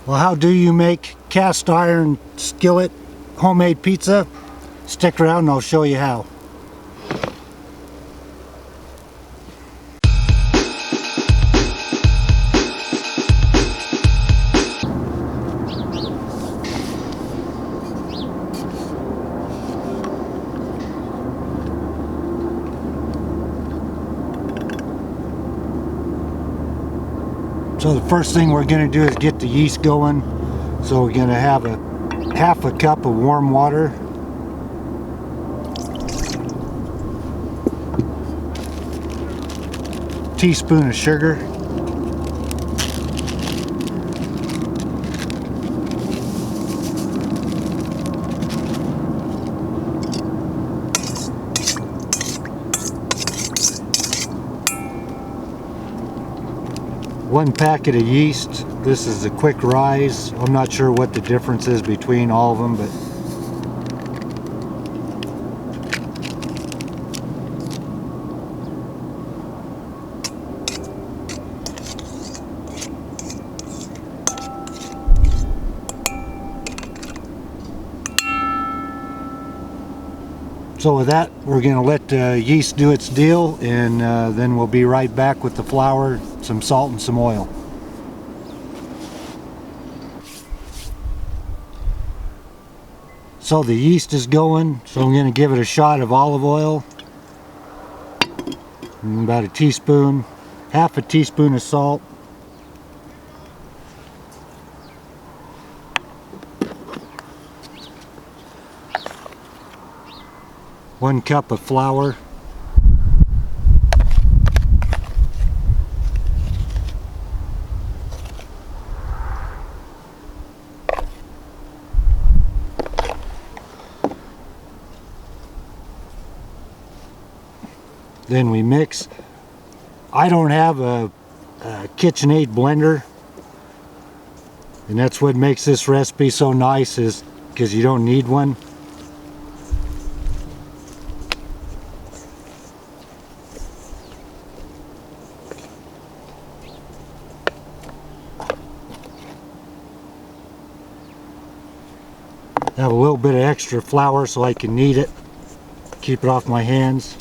Well, how do you make cast iron skillet homemade pizza? Stick around and I'll show you how. So the first thing we're going to do is get the yeast going. So we're going to have half a cup of warm water. Teaspoon of sugar. One packet of yeast. This is a quick rise. I'm not sure what the difference is between all of them, but so with that, we're going to let the yeast do its deal, and then we'll be right back with the flour, some salt, and some oil. So the yeast is going, so I'm going to give it a shot of olive oil, and about a teaspoon, half a teaspoon of salt, one cup of flour, then we mix. I don't have a KitchenAid blender, and that's what makes this recipe so nice, is because you don't need one. I have a little bit of extra flour so I can knead it, keep it off my hands.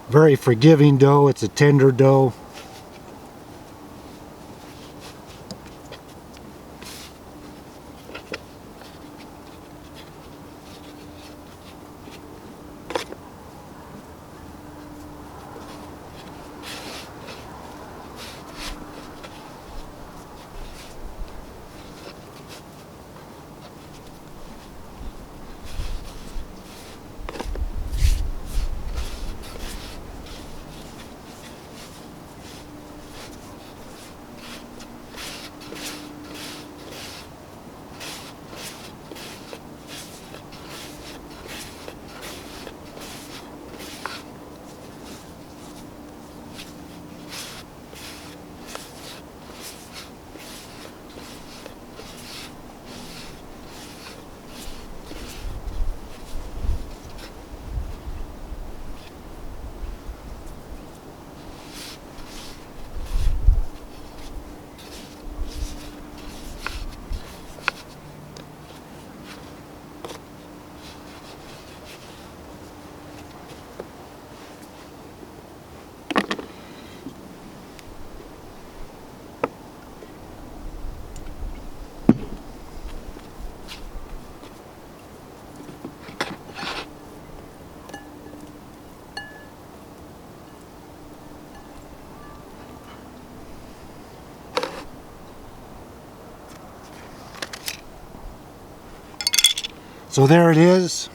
Very forgiving dough. It's a tender dough. So there it is.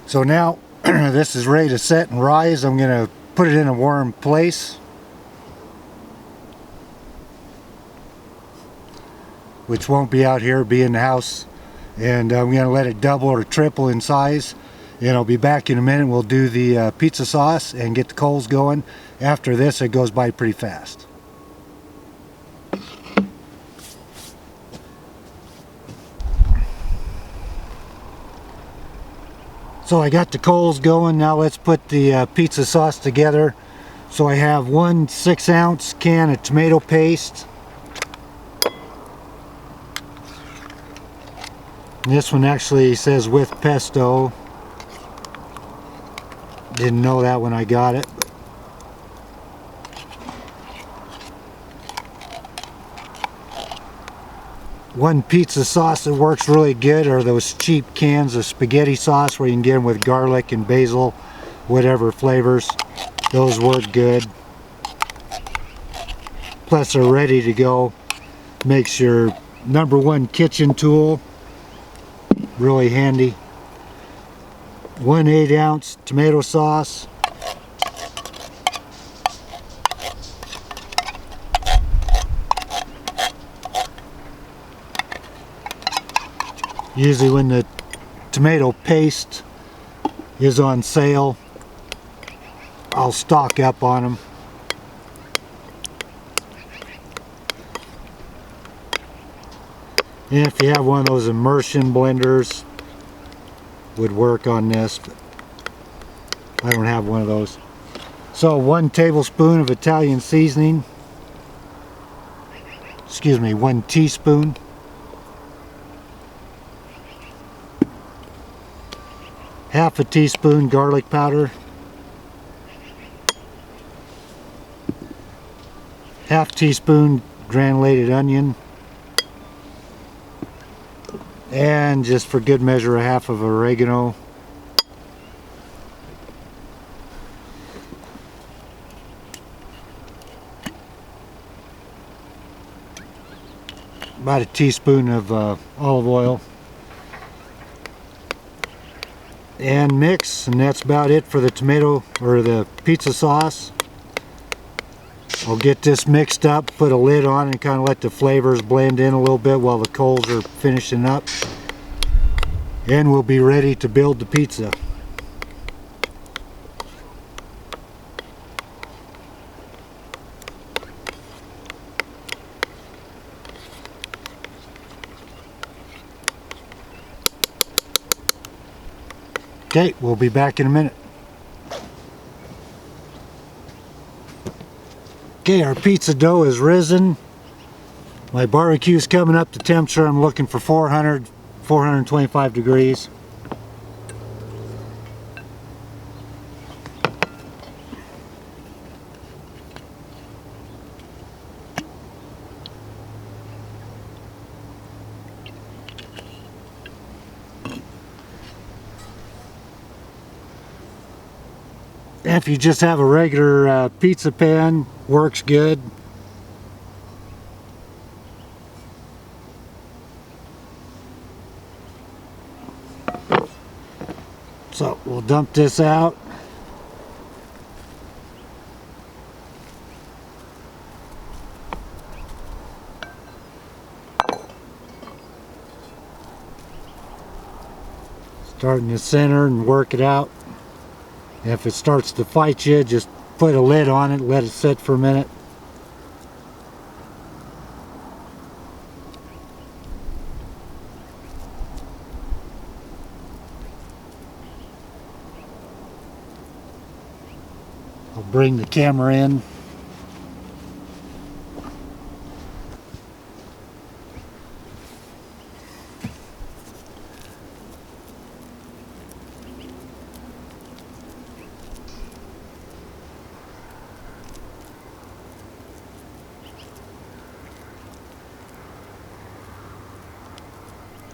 So now this is ready to set and rise. I'm going to put it in a warm place, which won't be out here, be in the house. And I'm going to let it double or triple in size. And I'll be back in a minute. We'll do the pizza sauce and get the coals going. After this, it goes by pretty fast. So I got the coals going. Now let's put the pizza sauce together. So I have one 6-ounce can of tomato paste. And this one actually says with pesto. Didn't know that when I got it. One pizza sauce that works really good are those cheap cans of spaghetti sauce where you can get them with garlic and basil, whatever flavors. Those work good. Plus they're ready to go. Makes your #1 kitchen tool really handy. One 8-ounce tomato sauce. Usually when the tomato paste is on sale, I'll stock up on them. And if you have one of those immersion blenders, would work on this, but I don't have one of those. So 1 tablespoon of Italian seasoning. Excuse me, 1 teaspoon. Half a teaspoon garlic powder. Half teaspoon granulated onion. And just for good measure, a half of oregano. About a teaspoon of olive oil. And mix, and that's about it for the tomato or the pizza sauce. I'll get this mixed up, put a lid on, and kind of let the flavors blend in a little bit while the coals are finishing up. And we'll be ready to build the pizza. Okay, we'll be back in a minute. Okay, our pizza dough is risen. My barbecue's coming up to temperature. I'm looking for 400, 425 degrees. If you just have a regular pizza pan, works good. So we'll dump this out. Start in the center and work it out. If it starts to fight you, just put a lid on it, let it sit for a minute. I'll bring the camera in.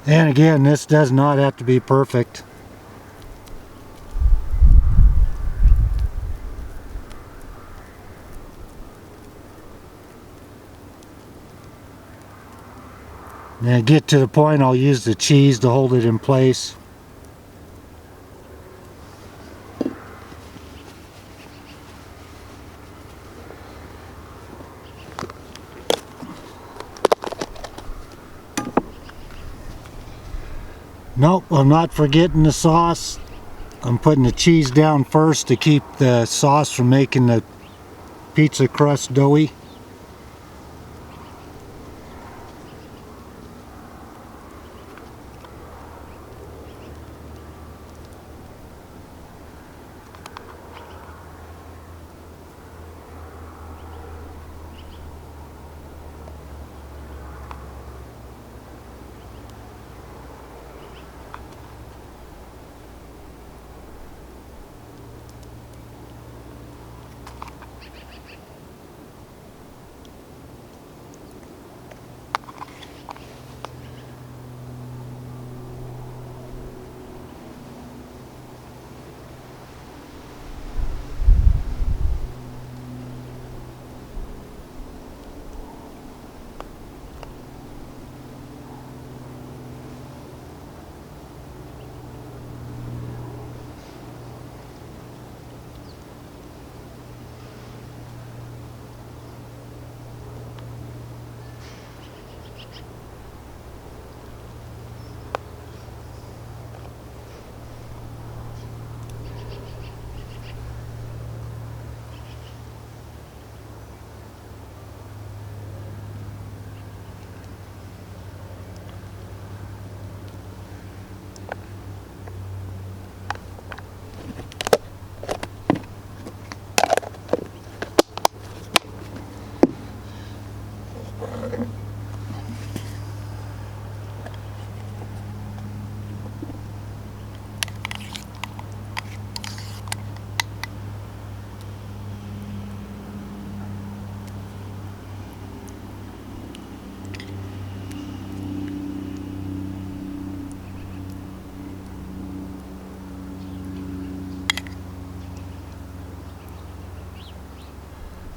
And again, this does not have to be perfect. Then I get to the point, I'll use the cheese to hold it in place. Nope, I'm not forgetting the sauce. I'm putting the cheese down first to keep the sauce from making the pizza crust doughy.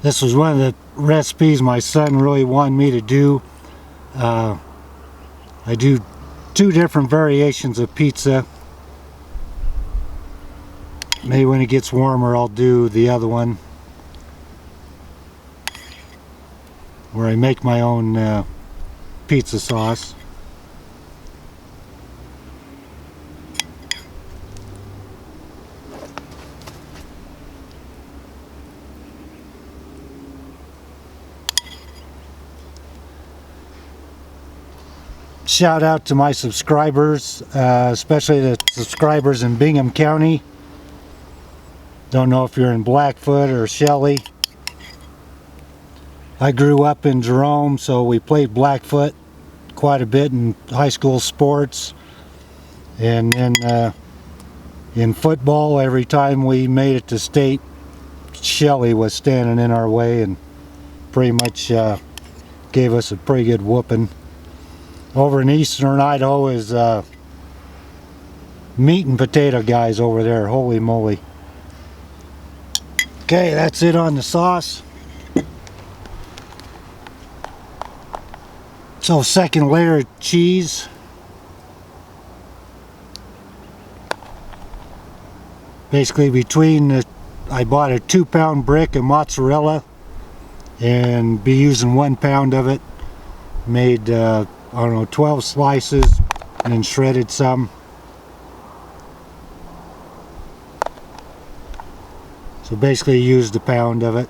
This was one of the recipes my son really wanted me to do. I do 2 different variations of pizza. Maybe when it gets warmer I'll do the other one, where I make my own pizza sauce. Shout out to my subscribers, especially the subscribers in Bingham County. Don't know if you're in Blackfoot or Shelley. I grew up in Jerome, so we played Blackfoot quite a bit in high school sports. And then in football, every time we made it to state, Shelley was standing in our way and pretty much gave us a pretty good whooping. Over in eastern Idaho is meat and potato guys over there. Holy moly. Okay, that's it on the sauce. So second layer of cheese. Basically between I bought a 2-pound brick of mozzarella and be using 1 pound of it. Made I don't know, 12 slices and then shredded some. So basically used a pound of it.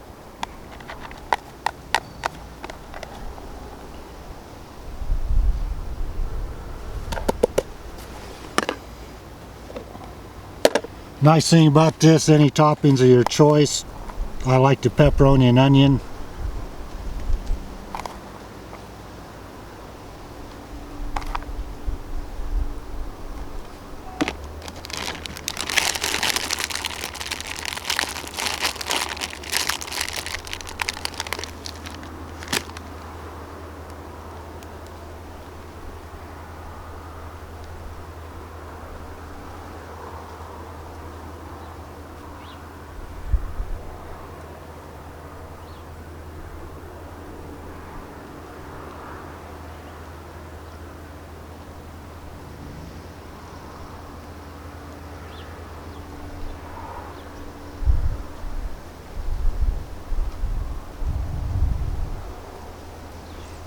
Nice thing about this, any toppings of your choice. I like the pepperoni and onion.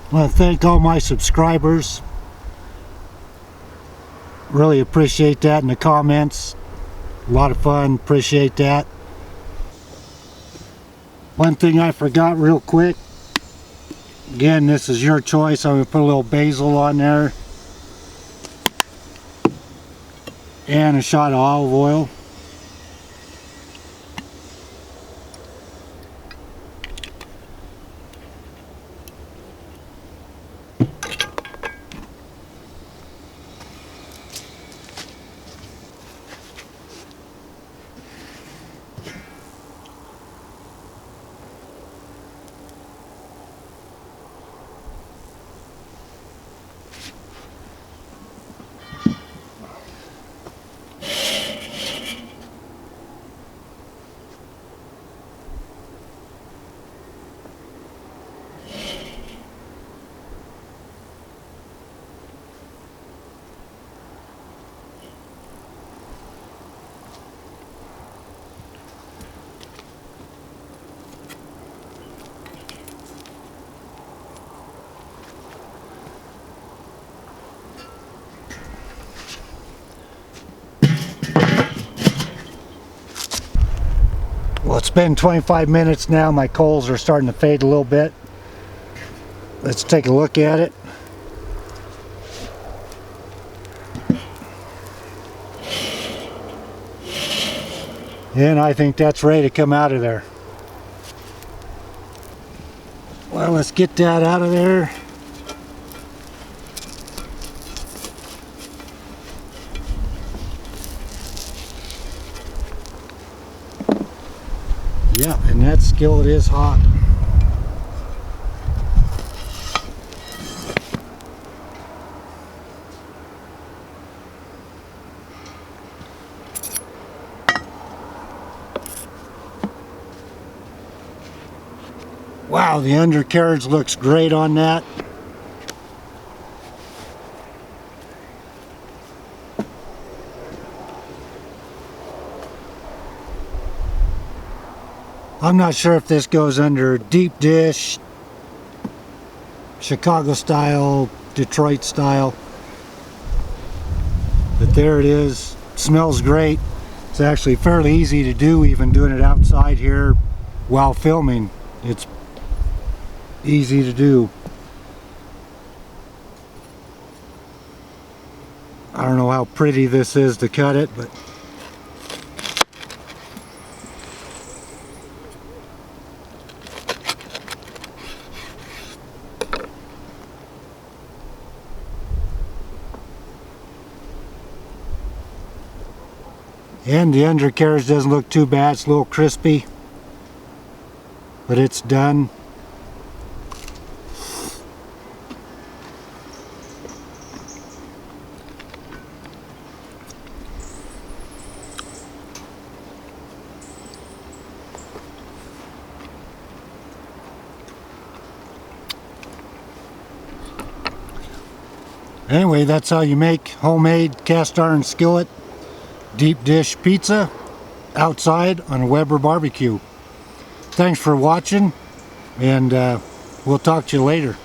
I want to thank all my subscribers. Really appreciate that in the comments. A lot of fun, appreciate that. One thing I forgot real quick. Again, this is your choice. I'm going to put a little basil on there. And a shot of olive oil. Well, it's been 25 minutes now. My coals are starting to fade a little bit. Let's take a look at it. And I think that's ready to come out of there. Well, let's get that out of there. Yeah, and that skillet is hot. Wow, the undercarriage looks great on that. I'm not sure if this goes under deep dish, Chicago style, Detroit style, but there it is. Smells great. It's actually fairly easy to do, even doing it outside here while filming. It's easy to do. I don't know how pretty this is to cut it, but and the undercarriage doesn't look too bad. It's a little crispy, but it's done. Anyway, that's how you make homemade cast iron skillet deep dish pizza outside on a Weber barbecue. Thanks for watching, and we'll talk to you later.